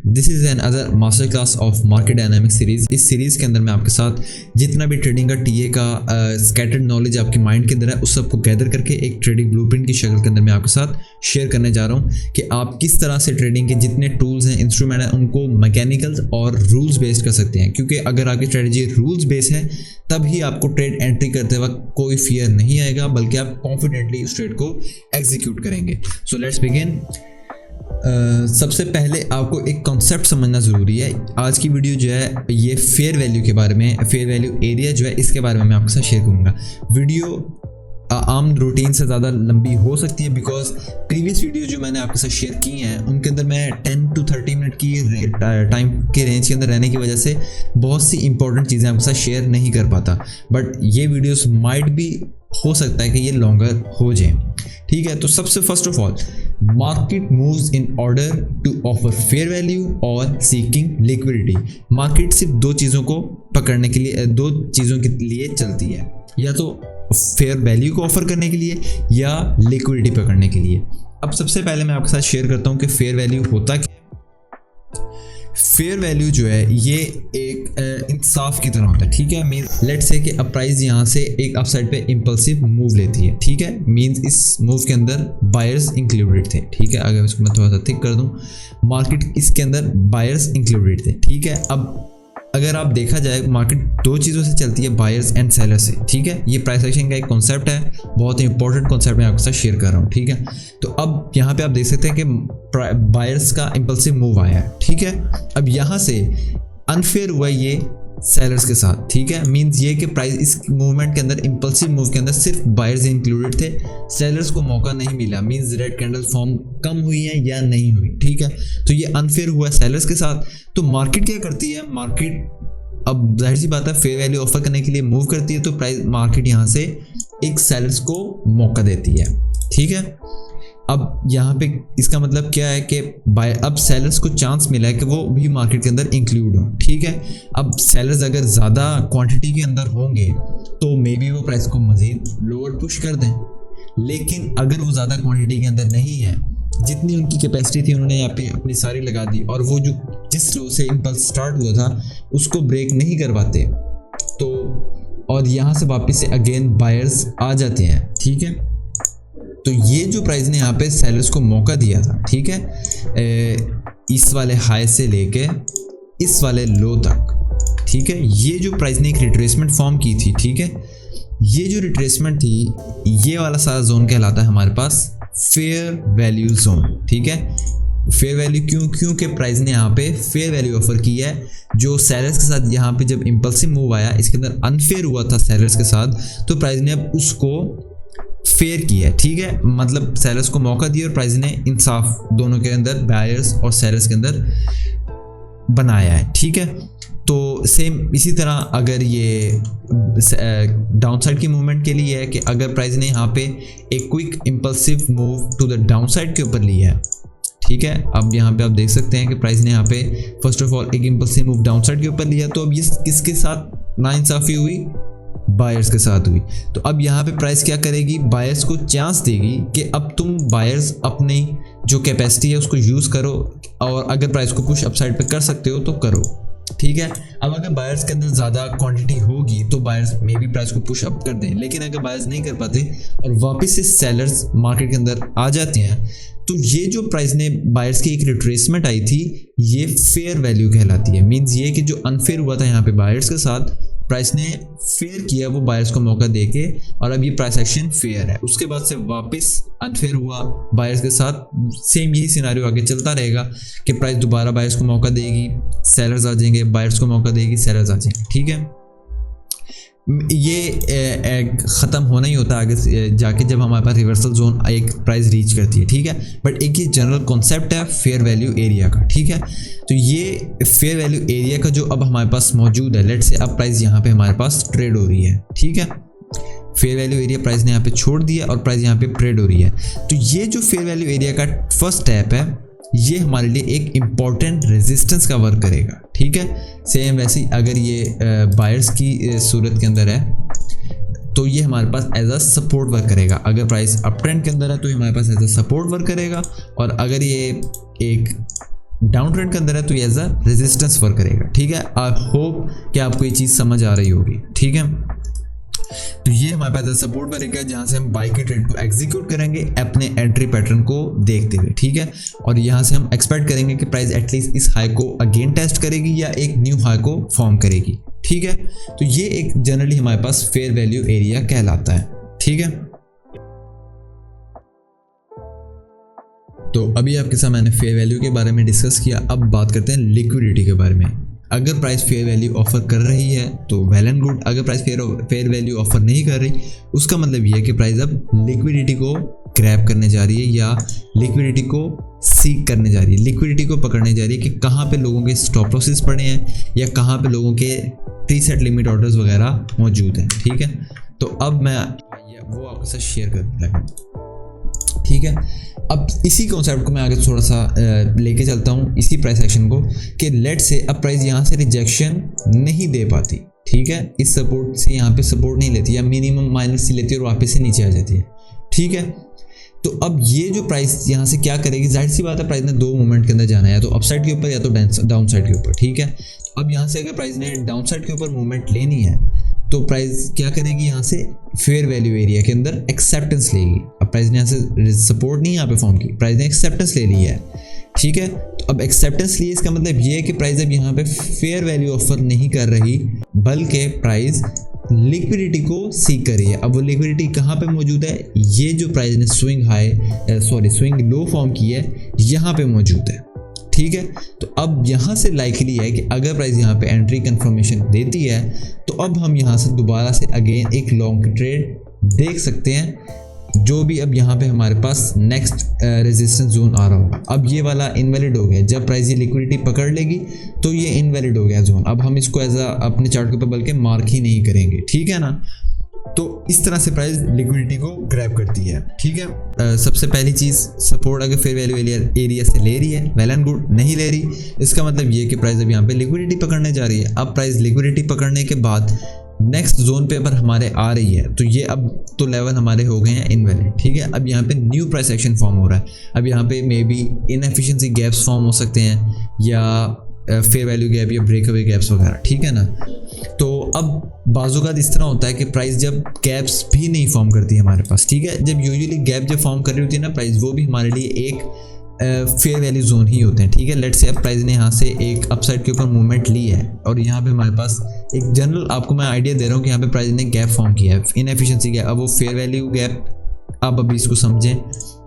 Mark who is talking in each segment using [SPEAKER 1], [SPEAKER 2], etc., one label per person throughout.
[SPEAKER 1] This is an other master class of market dynamics series. इस series के अंदर मैं आपके साथ जितना भी ट्रेडिंग का टीए का स्कैटर्ड नॉलेज आपके माइंड के अंदर है उस सबको गैदर करके एक ट्रेडिंग ब्लूप्रिंट की शक्ल के अंदर मैं आपके साथ शेयर करने जा रहा हूँ कि आप किस तरह से ट्रेडिंग के जितने टूल्स हैं, इंस्ट्रूमेंट हैं, उनको मैकेनिकल और रूल्स बेस्ड कर सकते हैं। क्योंकि अगर आपकी स्ट्रेटजी रूल्स बेस्ड है तभी आपको ट्रेड एंट्री करते वक्त कोई फियर नहीं आएगा, बल्कि आप कॉन्फिडेंटली उस ट्रेड को एग्जीक्यूट करेंगे। So let's begin. सबसे पहले आपको एक कॉन्सेप्ट समझना ज़रूरी है। आज की वीडियो जो है ये फेयर वैल्यू के बारे में, फेयर वैल्यू एरिया जो है इसके बारे में मैं आपके साथ शेयर करूँगा। वीडियो आम रूटीन से ज़्यादा लंबी हो सकती है बिकॉज प्रीवियस वीडियो जो मैंने आपके साथ शेयर की हैं उनके अंदर मैं 10 to 30 मिनट की टाइम के रेंज के अंदर रहने की वजह से बहुत सी इंपॉर्टेंट चीज़ें आपके साथ शेयर नहीं कर पाता। बट ये वीडियोस माइट भी हो सकता है कि ये लॉन्गर हो जाए। ठीक है, तो सबसे first of all, market moves in order to offer fair value और सीकिंग लिक्विडिटी। मार्केट सिर्फ दो चीज़ों को पकड़ने के लिए, दो चीज़ों के लिए चलती है, या तो फेयर वैल्यू को ऑफर करने के लिए या लिक्विडिटी पकड़ने के लिए। अब सबसे पहले मैं आपके साथ शेयर करता हूँ कि फेयर वैल्यू होता क्या है। फेयर वैल्यू जो है ये एक इंसाफ की तरह होता है। ठीक है, मीन लेट्स से कि अब प्राइस यहाँ से एक अपसाइड पे इंपल्सिव मूव लेती है। ठीक है, मींस इस मूव के अंदर बायर्स इंक्लूडेड थे। ठीक है, अगर इसको मैं थोड़ा सा थिक कर दूँ, मार्केट इसके अंदर बायर्स इंक्लूडेड थे। ठीक है, अब अगर आप देखा जाए मार्केट दो चीज़ों से चलती है, बायर्स एंड सेलर्स से। ठीक है, ये प्राइस एक्शन का एक कॉन्सेप्ट है, बहुत ही इंपॉर्टेंट कॉन्सेप्ट मैं आपके साथ शेयर कर रहा हूँ। ठीक है, तो अब यहाँ पे आप देख सकते हैं कि बायर्स का इंपल्सिव मूव आया है। ठीक है, अब यहाँ से अनफेयर हुआ ये सेलर्स के साथ। ठीक है, मींस ये कि प्राइस इस मूवमेंट के अंदर, इंपल्सिव मूव के अंदर सिर्फ बायर्स इंक्लूडेड थे, सेलर्स को मौका नहीं मिला। मींस रेड कैंडल फॉर्म कम हुई है या नहीं हुई। ठीक है, तो ये अनफेयर हुआ सेलर्स के साथ। तो मार्केट क्या करती है, मार्केट अब जाहिर सी बात है फेयर वैल्यू ऑफर करने के लिए मूव करती है, तो प्राइस मार्केट यहाँ से एक सेलर्स को मौका देती है। ठीक है, अब यहाँ पे इसका मतलब क्या है कि अब सेलर्स को चांस मिला है कि वो भी मार्केट के अंदर इंक्लूड हो। ठीक है, अब सेलर्स अगर ज़्यादा क्वांटिटी के अंदर होंगे तो मे बी वो प्राइस को मज़ीद लोअर पुश कर दें, लेकिन अगर वो ज़्यादा क्वांटिटी के अंदर नहीं है, जितनी उनकी कैपेसिटी थी उन्होंने यहाँ पे अपनी सारी लगा दी, और वो जो जिस लो से इम्पल्स स्टार्ट हुआ था उसको ब्रेक नहीं कर पाते, तो और यहाँ से वापस से अगेन बायर्स आ जाते हैं। ठीक है, तो ये जो प्राइस ने यहाँ पे सेलर्स को मौका दिया था, ठीक है, इस वाले हाई से लेके इस वाले लो तक। ठीक है, ये जो प्राइस ने एक रिट्रेसमेंट फॉर्म की थी। ठीक है, ये जो रिट्रेसमेंट थी, ये वाला सारा जोन कहलाता है हमारे पास फेयर वैल्यू जोन। ठीक है, फेयर वैल्यू क्योंकि प्राइस ने यहाँ पे फेयर वैल्यू ऑफर की है। जो सेलर्स के साथ यहाँ पे जब इम्पल्सिव मूव आया, इसके अंदर अनफेयर हुआ था सेलर्स के साथ, तो प्राइस ने अब उसको फेयर किया है। ठीक है, मतलब सेलर्स को मौका दिया और प्राइस ने इंसाफ दोनों के अंदर, बायर्स और सेलर्स के अंदर बनाया है। ठीक है, तो सेम इसी तरह अगर ये डाउनसाइड की मूवमेंट के लिए है कि अगर प्राइस ने यहाँ पे एक quick impulsive move to the downside के ऊपर लिया है। ठीक है, अब यहाँ पे आप देख सकते हैं कि प्राइस ने यहाँ पे फर्स्ट ऑफ ऑल एक इंपल्सिव मूव डाउनसाइड के ऊपर लिया, तो अब ये किसके साथ नाइंसाफी हुई, बायर्स के साथ हुई। तो अब यहाँ पे प्राइस क्या करेगी, बायर्स को चांस देगी कि अब तुम बायर्स अपनी जो कैपेसिटी है उसको यूज़ करो, और अगर प्राइस को पुश अपसाइड पे कर सकते हो तो करो। ठीक है, अब अगर बायर्स के अंदर ज़्यादा क्वांटिटी होगी तो बायर्स मे बी प्राइस को पुश अप कर दें, लेकिन अगर बायर्स नहीं कर पाते और वापस से सेलर्स मार्केट के अंदर आ जाते हैं, तो ये जो प्राइस ने बायर्स की एक रिट्रेसमेंट आई थी, ये फेयर वैल्यू कहलाती है। मींस ये कि जो अनफेयर हुआ था यहाँ पे बायर्स के साथ, प्राइस ने फेयर किया वो बायर्स को मौका देके, और अब ये प्राइस एक्शन फेयर है। उसके बाद से वापस अनफेयर हुआ बायर्स के साथ, सेम यही सिनारियो आगे चलता रहेगा कि प्राइस दोबारा बायर्स को मौका देगी, सेलर्स आ जाएंगे, बायर्स को मौका देगी, सेलर्स आ जाएंगे। ठीक है, ये ख़त्म होना ही होता है आगे जाके जब हमारे पास रिवर्सल जोन एक प्राइस रीच करती है। ठीक है, बट एक ये जनरल कॉन्सेप्ट है फेयर वैल्यू एरिया का। ठीक है, तो ये फेयर वैल्यू एरिया का जो अब हमारे पास मौजूद है, लेट्स से अब प्राइस यहाँ पे हमारे पास ट्रेड हो रही है। ठीक है, फेयर वैल्यू एरिया प्राइस ने यहाँ पे छोड़ दिया और प्राइस यहाँ पे ट्रेड हो रही है। तो ये जो फेयर वैल्यू एरिया का फर्स्ट स्टेप है, ये हमारे लिए एक इम्पॉर्टेंट रेजिस्टेंस का वर्क करेगा। ठीक है, सेम वैसे ही अगर ये बायर्स की सूरत के अंदर है तो ये हमारे पास एज अ सपोर्ट वर्क करेगा। अगर प्राइस अप ट्रेंड के अंदर है तो ये हमारे पास एज अ सपोर्ट वर्क करेगा, और अगर ये एक डाउन ट्रेंड के अंदर है तो ये एज अ रेजिस्टेंस वर्क करेगा। ठीक है, आई होप कि आपको ये चीज़ समझ आ रही होगी। ठीक है, तो ये हमारे पास सपोर्ट बनेगा जहां से हम बाई के ट्रेड को एग्जीक्यूट करेंगे अपने एंट्री पैटर्न को देखते हुए। ठीक है, और यहां से हम एक्सपेक्ट करेंगे कि प्राइस एटलीस्ट इस हाई को अगेन टेस्ट करेगी या एक न्यू हाई को फॉर्म करेगी। ठीक है, तो ये एक जनरली हमारे पास फेयर वैल्यू एरिया कहलाता है। ठीक है, तो अभी आपके साथ मैंने फेयर वैल्यू के बारे में डिस्कस किया। अब बात करते हैं लिक्विडिटी के बारे में। अगर प्राइस फेयर वैल्यू ऑफर कर रही है तो वेल एंड गुड। अगर प्राइस फेयर वैल्यू ऑफर नहीं कर रही, उसका मतलब ये है कि प्राइस अब लिक्विडिटी को ग्रैब करने जा रही है या लिक्विडिटी को सीक करने जा रही है, लिक्विडिटी को पकड़ने जा रही है कि कहाँ पे लोगों के स्टॉप लॉसेस पड़े हैं या कहाँ पे लोगों के प्रीसेट लिमिट ऑर्डर्स वगैरह मौजूद हैं। ठीक है, तो अब मैं वो आपके साथ शेयर करने लगा। ठीक है, अब इसी कॉन्सेप्ट को मैं आगे थोड़ा सा लेके चलता हूँ, इसी प्राइस एक्शन को, कि लेट से अब प्राइस यहाँ से रिजेक्शन नहीं दे पाती। ठीक है, इस सपोर्ट से यहाँ पे सपोर्ट नहीं लेती या मिनिमम माइनस सी लेती है और वापस से नीचे आ जाती है। ठीक है, तो अब ये जो प्राइस यहाँ से क्या करेगी, जाहिर सी बात है प्राइस ने दो मूवमेंट के अंदर जाना है, या तो अपसाइड के ऊपर या तो डाउन साइड के ऊपर। ठीक है, अब यहाँ से अगर प्राइस ने डाउन साइड के ऊपर मूवमेंट लेनी है तो प्राइस क्या करेगी, यहाँ से फेयर वैल्यू एरिया के अंदर एक्सेप्टेंस लेगी। अब प्राइस ने यहाँ से सपोर्ट नहीं यहाँ पे फॉर्म की, प्राइस ने एक्सेप्टेंस ले ली है। ठीक है, तो अब एक्सेप्टेंस लिए इसका मतलब ये है कि प्राइस अब यहाँ पे फेयर वैल्यू ऑफर नहीं कर रही, बल्कि प्राइस लिक्विडिटी को सीक कर रही है। अब वो लिक्विडिटी कहाँ पे मौजूद है, ये जो प्राइस ने स्विंग लो फॉर्म की है यहाँ पे मौजूद है। ठीक है, तो अब यहाँ से लाइकली है कि अगर प्राइस यहाँ पे एंट्री कंफर्मेशन देती है तो अब हम यहाँ से दोबारा से अगेन एक लॉन्ग ट्रेड देख सकते हैं, जो भी अब यहाँ पे हमारे पास नेक्स्ट रेजिस्टेंस जोन आ रहा होगा। अब ये वाला इनवैलिड हो गया, जब प्राइस ये लिक्विडिटी पकड़ लेगी तो ये इनवैलिड हो गया जोन। अब हम इसको एज अपने चार्ट के ऊपर बल्कि मार्क ही नहीं करेंगे। ठीक है ना, तो इस तरह से प्राइस लिक्विडिटी को ग्रैब करती है। ठीक है, सबसे पहली चीज़, सपोर्ट अगर फेयर वैल्यू एरिया से ले रही है वेल एंड गुड, नहीं ले रही इसका मतलब ये कि प्राइस अब यहाँ पे लिक्विडिटी पकड़ने जा रही है। अब प्राइस लिक्विडिटी पकड़ने के बाद नेक्स्ट जोन पे अगर हमारे आ रही है तो ये अब तो लेवल हमारे हो गए हैं इनवैलिड। ठीक है, अब यहाँ पे न्यू प्राइस एक्शन फॉर्म हो रहा है। अब यहाँ पे may be inefficiency gaps form हो सकते हैं या फेयर वैल्यू गैप या ब्रेकअवे गैप्स वगैरह। ठीक है ना, तो अब बाज़ों इस तरह होता है कि प्राइस जब गैप्स भी नहीं फॉर्म करती है हमारे पास। ठीक है, जब यूजुअली गैप जब फॉर्म कर रही होती है ना प्राइस, वो भी हमारे लिए एक फेयर वैल्यू जोन ही होते हैं। ठीक है, लेट्स से अब प्राइस ने यहाँ से एक अपसाइड के ऊपर मूवमेंट ली है और यहाँ पे हमारे पास एक जनरल आपको मैं आइडिया दे रहा हूँ कि यहाँ पे प्राइस ने गैप फॉर्म किया है, इनएफिशिएंसी गैप। अब वो फेयर वैल्यू गैप, आप अभी इसको समझें,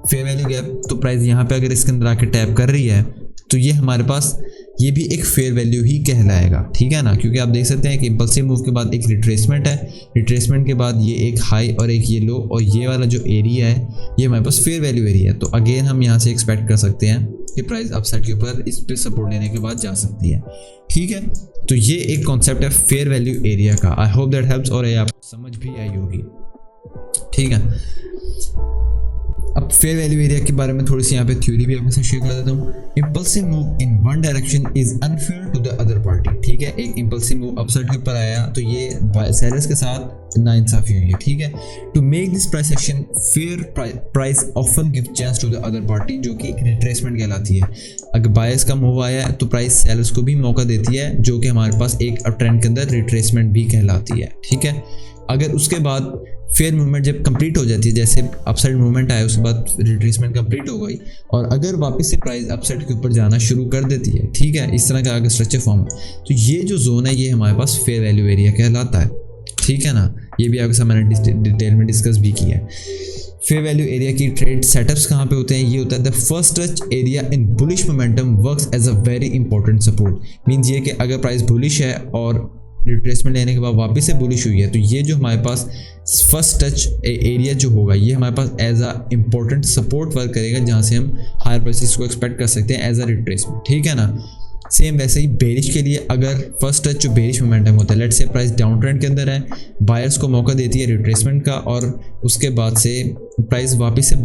[SPEAKER 1] फेयर वैल्यू गैप, तो प्राइस यहाँ पे अगर इसके अंदर आके टैप कर रही है तो ये हमारे पास ये भी एक फेयर वैल्यू ही कहलाएगा। ठीक है ना, क्योंकि आप देख सकते हैं कि इम्पल्सिव मूव के बाद एक रिट्रेसमेंट है, रिट्रेसमेंट के बाद ये एक हाई और एक ये लो, और ये वाला जो एरिया है ये हमारे पास फेयर वैल्यू एरिया है। तो अगेन हम यहाँ से एक्सपेक्ट कर सकते हैं कि प्राइस अपसाइड के ऊपर इस पे सपोर्ट लेने के बाद जा सकती है। ठीक है, तो ये एक कॉन्सेप्ट है फेयर वैल्यू एरिया का। आई होप दैट हेल्प्स और ये आपको समझ भी आई होगी। ठीक है, अब फेयर वैल्यू एरिया के बारे में थोड़ी सी यहाँ पे थ्योरी भी आपके साथ शेयर कर देता हूँ। Impulsive move in one direction is unfair to the other party. ठीक है, एक इम्पल्सिव मूव अपसाइड के ऊपर आया तो ये सेलर्स के साथ नाइंसाफी हुई है। ठीक है, to make this price action fair, price often give chance to the other party, जो कि एक रिट्रेसमेंट कहलाती है। अगर बायर्स का मूव आया है तो प्राइस सेलर्स को भी मौका देती है, जो कि हमारे पास एक अप ट्रेंड के अंदर रिट्रेसमेंट भी कहलाती है। ठीक है, अगर उसके बाद फेयर मूवमेंट जब कंप्लीट हो जाती है, जैसे अपसाइड मूवमेंट आया उसके बाद रिट्रेसमेंट कंप्लीट हो गई और अगर वापस से प्राइस अपसाइड के ऊपर जाना शुरू कर देती है, ठीक है, इस तरह का अगर स्ट्रक्चर फॉर्म है, तो ये जो जोन है ये हमारे पास फेयर वैल्यू एरिया कहलाता है। ठीक है ना, ये भी आपके साथ मैंने डिटेल में डिस्कस भी किया है। फेयर वैल्यू एरिया की ट्रेड सेटअप्स कहाँ पे होते हैं, ये होता है the first touch area in bullish momentum works as a very important support. Means ये कि अगर प्राइस बुलिश है और रिट्रेसमेंट लेने के बाद वापस से बुलिश हुई है तो ये जो हमारे पास फर्स्ट टच एरिया जो होगा ये हमारे पास as a important support work करेगा, जहाँ से हम हायर प्राइसेस को एक्सपेक्ट कर सकते हैं एज अ रिट्रेसमेंट। ठीक है ना, सेम वैसे ही बेरिश के लिए अगर फर्स्ट टच जो बेरिश मोमेंटम होता है, let's say price down trend के अंदर है, बायर्स को मौका देती है रिट्रेसमेंट का और उसके बाद से प्राइस वापस से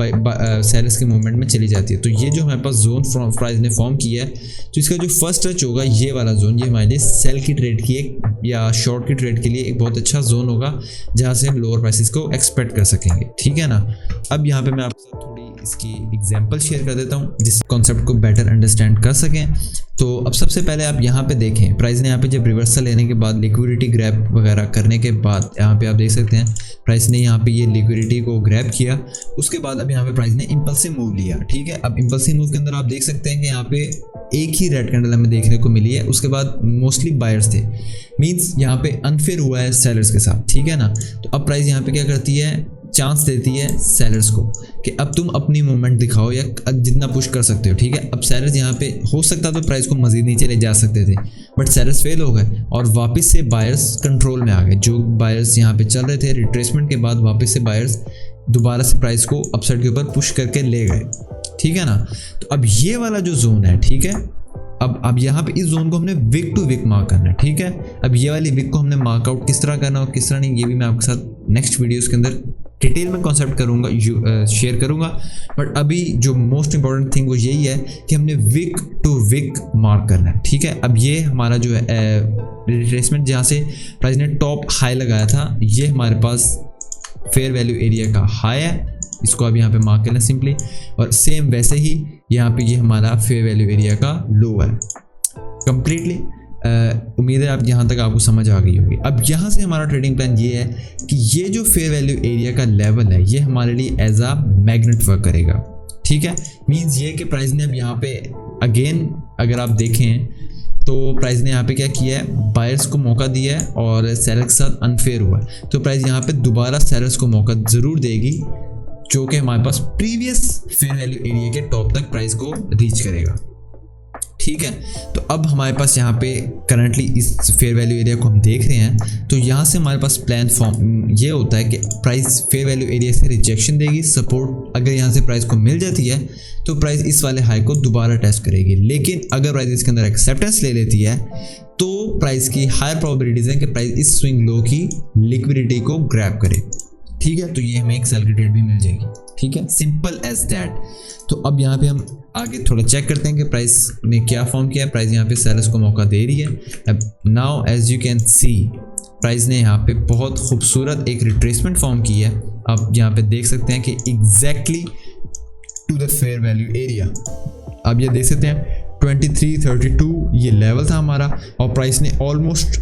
[SPEAKER 1] सेलर्स के मूवमेंट में चली जाती है, तो ये जो हमारे पास जोन प्राइस ने फॉर्म किया है तो इसका जो फर्स्ट टच होगा ये वाला जोन, ये हमारे लिए सेल की ट्रेड की एक या शॉर्ट की ट्रेड के लिए एक बहुत अच्छा जोन होगा, जहाँ से हम लोअर प्राइसेस को एक्सपेक्ट कर सकेंगे। ठीक है ना, अब यहाँ पे मैं आपके साथ थोड़ी इसकी एग्जांपल शेयर कर देता हूँ जिस कॉन्सेप्ट को बेटर अंडरस्टैंड कर सकें। तो अब सबसे पहले आप यहाँ पे देखें, प्राइस ने यहाँ पे जब रिवर्सल लेने के बाद लिक्विडिटी ग्रैब वगैरह करने के बाद यहाँ पे आप देख सकते हैं प्राइस ने यहाँ पे ये लिक्विडिटी को ग्रैब किया। उसके बाद अब यहाँ पे प्राइस ने इंपल्सिव मूव लिया, ठीक है। अब इंपल्सिव मूव के अंदर आप देख सकते हैं कि यहाँ पे एक ही रेड कैंडल हमें देखने को मिली है। उसके बाद मोस्टली बायर्स थे, मींस यहाँ पे अनफेयर हुआ है सेलर्स के साथ, ठीक है ना। तो अब प्राइस यहाँ पे क्या करती है, चांस देती है सेलर्स को कि अब तुम अपनी मूवमेंट दिखाओ या जितना पुश कर सकते हो, ठीक है। अब सेलर्स यहाँ पे हो सकता तो प्राइस को मजीद नीचे ले जा सकते थे, बट सेलर्स फेल हो गए और वापस से बायर्स कंट्रोल में आ गए। जो बायर्स यहाँ पे चल रहे थे रिट्रेसमेंट के बाद वापस से बायर्स दोबारा से प्राइस को अपसाइड के ऊपर पुश करके ले गए, ठीक है ना। तो अब ये वाला जो जोन है, ठीक है, अब यहाँ पे इस जोन को हमने विक टू विक मार्क करना है, ठीक है। अब ये वाली विक को हमने मार्क आउट किस तरह करना और किस तरह नहीं, ये भी मैं आपके साथ नेक्स्ट वीडियोस के अंदर डिटेल में कॉन्सेप्ट करूँगा, शेयर करूँगा। बट अभी जो मोस्ट इंपॉर्टेंट थिंग वो यही है कि हमने विक टू विक मार्क करना है, ठीक है। अब ये हमारा जो है रिट्रेसमेंट जहाँ से प्राइस ने टॉप हाई लगाया था, ये हमारे पास फेयर वैल्यू एरिया का हाई है, इसको अब यहाँ पे मार्क करना सिंपली। और सेम वैसे ही यहाँ पे ये हमारा फेयर वैल्यू एरिया का लो है कंप्लीटली। उम्मीद है आप यहाँ तक आपको समझ आ गई होगी। अब यहाँ से हमारा ट्रेडिंग प्लान ये है कि ये जो फेयर वैल्यू एरिया का लेवल है ये हमारे लिए एज अ मैग्नेट वर्क करेगा, ठीक है। मीन्स ये कि प्राइस ने अब यहाँ पे अगेन अगर आप देखें तो प्राइस ने यहाँ पे क्या किया है, बायर्स को मौका दिया है और सेलर के साथ अनफेयर हुआ है। तो प्राइस यहाँ पे दोबारा सेलर्स को मौका ज़रूर देगी जो कि हमारे पास प्रीवियस फेयर वैल्यू एरिया के टॉप तक प्राइस को रीच करेगा, ठीक है। तो अब हमारे पास यहाँ पे करंटली इस फेयर वैल्यू एरिया को हम देख रहे हैं। तो यहाँ से हमारे पास प्लान फॉर्म ये होता है कि प्राइस फेयर वैल्यू एरिया से रिजेक्शन देगी, सपोर्ट अगर यहाँ से प्राइस को मिल जाती है तो प्राइस इस वाले हाई को दोबारा टेस्ट करेगी। लेकिन अगर प्राइस इसके अंदर एक्सेप्टेंस ले लेती है तो प्राइस की हायर प्रोबेबिलिटीज है कि प्राइस इस स्विंग लो की लिक्विडिटी को ग्रैब करे, ठीक है। तो ये हमें एक सेल की ट्रेड भी मिल जाएगी, ठीक है, सिंपल एज दैट। तो अब यहाँ पे हम आगे थोड़ा चेक करते हैं कि प्राइस ने क्या फॉर्म किया है। प्राइस यहाँ पे सेलर्स को मौका दे रही है। अब now as you can see price ने यहाँ पे बहुत खूबसूरत एक रिट्रेसमेंट फॉर्म की है। आप यहाँ पे देख सकते हैं कि exactly to the fair value area, आप ये देख सकते हैं 2332 ये लेवल था हमारा और प्राइस ने ऑलमोस्ट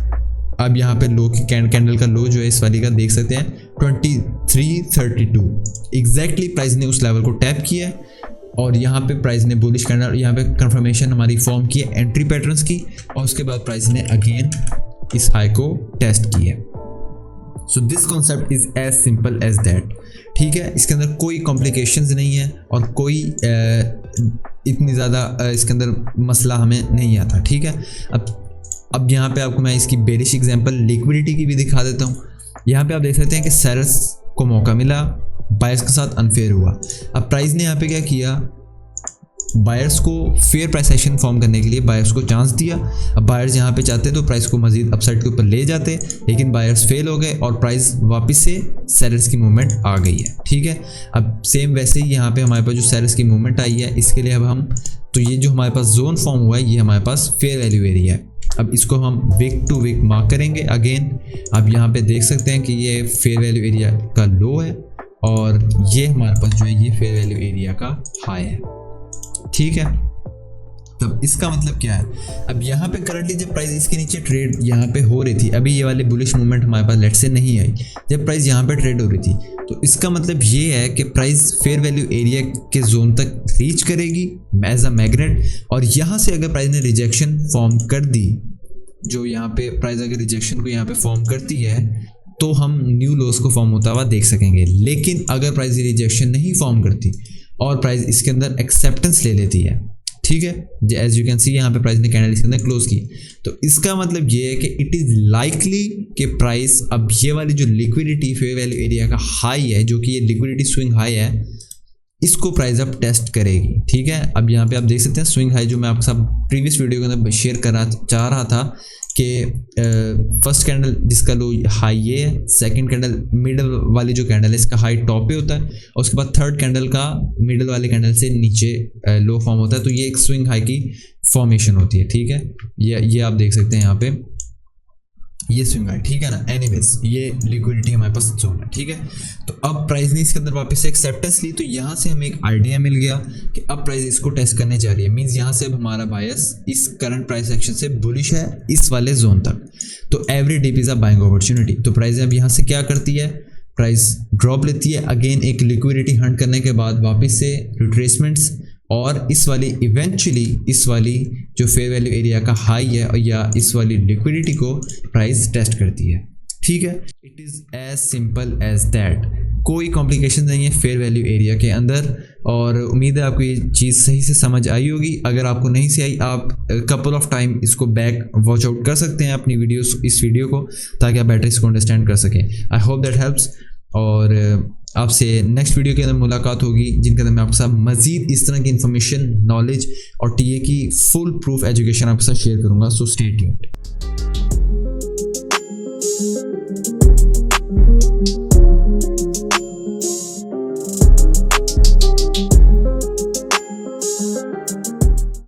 [SPEAKER 1] अब यहाँ पे लो की कैंडल का लो जो है इस वाली का देख सकते हैं 2332 एग्जैक्टली प्राइस ने उस लेवल को टैप किया और यहाँ पे प्राइस ने बुलिश कैंडल यहाँ पे कंफर्मेशन हमारी फॉर्म की है एंट्री पैटर्न्स की और उसके बाद प्राइस ने अगेन इस हाई को टेस्ट किया। So this concept is as simple as that, ठीक है। इसके अंदर कोई कॉम्प्लिकेशंस नहीं है और कोई इतनी ज़्यादा इसके अंदर मसला हमें नहीं आता, ठीक है। अब यहाँ पे आपको मैं इसकी बेरिश एग्जांपल लिक्विडिटी की भी दिखा देता हूँ। यहाँ पे आप देख सकते हैं कि सेलर्स को मौका मिला, बायर्स के साथ अनफेयर हुआ। अब प्राइस ने यहाँ पे क्या किया, बायर्स को फेयर प्राइस एक्शन फॉर्म करने के लिए बायर्स को चांस दिया। अब बायर्स यहाँ पे चाहते तो प्राइस को मजीद अपसाइड के ऊपर ले जाते, लेकिन बायर्स फेल हो गए और प्राइस वापस से सेलर्स की मूवमेंट आ गई है, ठीक है। अब सेम वैसे ही यहाँ पे हमारे पास जो सेलर्स की मूवमेंट आई है इसके लिए अब हम तो ये जो हमारे पास जोन फॉर्म हुआ है ये हमारे पास फेयर वैल्यू एरिया है। अब इसको हम विक टू विक मार्क करेंगे अगेन। आप यहाँ पे देख सकते हैं कि ये फेयर वैल्यू एरिया का लो है और ये हमारे पास जो है ये फेयर वैल्यू एरिया का हाई है, ठीक है। तब इसका मतलब क्या है, अब यहाँ पे करंटली जब प्राइस इसके नीचे ट्रेड यहाँ पे हो रही थी, अभी ये वाली बुलिश मूवमेंट हमारे पास लेट से नहीं आई, जब प्राइस यहाँ पे ट्रेड हो रही थी, तो इसका मतलब ये है कि प्राइस फेयर वैल्यू एरिया के जोन तक रीच करेगी एज अ मैग्नेट। और यहाँ से अगर प्राइस ने रिजेक्शन फॉर्म कर दी, जो यहाँ पे प्राइस अगर रिजेक्शन को यहाँ पे फॉर्म करती है तो हम न्यू लोस को फॉर्म होता हुआ देख सकेंगे। लेकिन अगर प्राइस रिजेक्शन नहीं फॉर्म करती और प्राइस इसके अंदर एक्सेप्टेंस ले लेती है, ठीक है, एज यू कैन सी यहाँ पे प्राइस ने कैंडल इसके अंदर क्लोज की, तो इसका मतलब ये है कि इट इज़ लाइकली कि प्राइस अब ये वाली जो लिक्विडिटी फेयर वैल्यू एरिया का हाई है, जो कि ये लिक्विडिटी स्विंग हाई है, इसको प्राइस अब टेस्ट करेगी, ठीक है। अब यहाँ पे आप देख सकते हैं स्विंग हाई जो मैं आपके साथ प्रीवियस वीडियो के अंदर शेयर करना चाह रहा था कि फर्स्ट कैंडल जिसका लो हाई ये है, सेकंड कैंडल मिडल वाली जो कैंडल है इसका हाई टॉप पे होता है और उसके बाद थर्ड कैंडल का मिडल वाले कैंडल से नीचे लो फॉर्म होता है, तो ये एक स्विंग हाई की फॉर्मेशन होती है, ठीक है। ये आप देख सकते हैं यहाँ पे ये स्विंग है, ठीक है ना। एनीवेज ये लिक्विडिटी हमारे पास जोन है, ठीक है। तो अब प्राइस ने इसके अंदर वापस से एक्सेप्टेंस ली, तो यहाँ से हमें एक आइडिया मिल गया कि अब प्राइस इसको टेस्ट करने जा रही है। मींस यहाँ से अब हमारा बायस इस करंट प्राइस एक्शन से बुलिश है इस वाले जोन तक, तो every dip is a buying opportunity. तो प्राइस अब यहाँ से क्या करती है, प्राइस ड्रॉप लेती है, अगेन एक लिक्विडिटी हंट करने के बाद वापस से रिट्रेसमेंट्स, और इस वाली इवेंचुअली इस वाली जो फेयर वैल्यू एरिया का हाई है या इस वाली लिक्विडिटी को प्राइस टेस्ट करती है, ठीक है। It is as simple as that, कोई कॉम्प्लिकेशन नहीं है फेयर वैल्यू एरिया के अंदर। और उम्मीद है आपको ये चीज़ सही से समझ आई होगी। अगर आपको नहीं से आई, आप कपल ऑफ टाइम इसको बैक वॉच आउट कर सकते हैं अपनी वीडियोस, इस वीडियो को, ताकि आप बेटर इसको अंडरस्टैंड कर सकें। I hope that helps. और आपसे नेक्स्ट वीडियो के अंदर मुलाकात होगी, जिनके अंदर मैं आपके साथ मजीद इस तरह की इन्फॉर्मेशन, नॉलेज और टीए की फुल प्रूफ एजुकेशन आपके साथ शेयर करूंगा। So stay tuned.